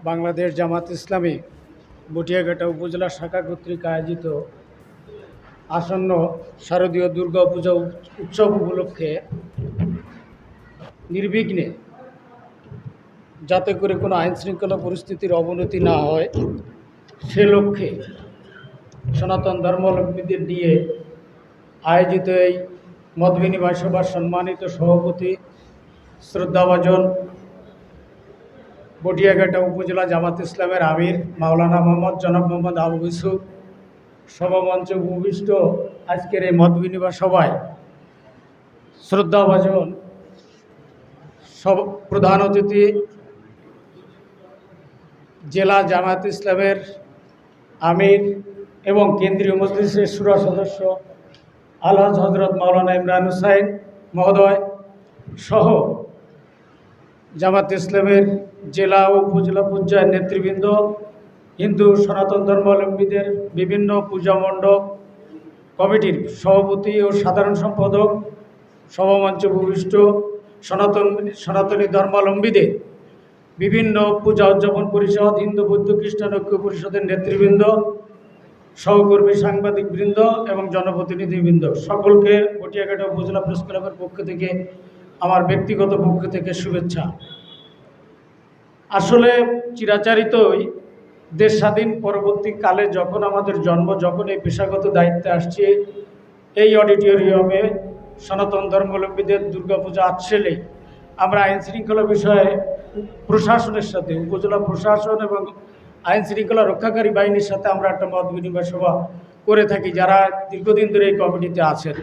বাংলাদেশ জামাত ইসলামী বটিয়াঘাটা উপজেলা শাখা কর্তৃক আয়োজিত আসন্ন শারদীয় দুর্গা পূজা উৎসব উপলক্ষে নির্বিঘ্নে যাতে করে কোনো আইনশৃঙ্খলা পরিস্থিতির অবনতি না হয় সে লক্ষ্যে সনাতন ধর্মাবলম্বীদের নিয়ে আয়োজিত এই মত বিনিময় সভার সম্মানিত সভাপতি শ্রদ্ধাভাজন বটিয়াঘাটা উপজেলা জামাত ইসলামের আমির মাওলানা মোহাম্মদ জনাব মোহাম্মদ আবু ইউসুফ সভামঞ্চে উপবিষ্ট আজকের এই মত বিনিময় সভায় শ্রদ্ধাভাজন সব প্রধান অতিথি জেলা জামাত ইসলামের আমির এবং কেন্দ্রীয় মজলিসের শুরা সদস্য আলহাজ হজরত মাওলানা ইমরান হুসাইন মহোদয় সহ জামাত ইসলামের জেলা ও উপজেলা পর্যায়ের নেতৃবৃন্দ, হিন্দু সনাতন ধর্মাবলম্বীদের বিভিন্ন পূজা মণ্ডপ কমিটির সভাপতি ও সাধারণ সম্পাদক, সভামঞ্চে উপবিষ্ট সনাতনী ধর্মাবলম্বীদের বিভিন্ন পূজা উদযাপন পরিষদ, হিন্দু বৌদ্ধ খ্রিস্টান ঐক্য পরিষদের নেতৃবৃন্দ, সহকর্মী সাংবাদিকবৃন্দ এবং জনপ্রতিনিধিবৃন্দ সকলকে বটিয়াঘাটা উপজেলা প্রেস ক্লাবের পক্ষ থেকে আমার ব্যক্তিগত পক্ষ থেকে শুভেচ্ছা। আসলে চিরাচরিতই দেশ স্বাধীন পরবর্তীকালে যখন আমাদের জন্ম, যখন এই পেশাগত দায়িত্বে আসছে, এই অডিটোরিয়ামে সনাতন ধর্মাবলম্বীদের দুর্গাপূজা আসলে আমরা আইনশৃঙ্খলা বিষয়ে প্রশাসনের সাথে, উপজেলা প্রশাসন এবং আইনশৃঙ্খলা রক্ষাকারী বাহিনীর সাথে আমরা একটা মত বিনিময় সভা করে থাকি, যারা দীর্ঘদিন ধরে এই কমিটিতে আছেন।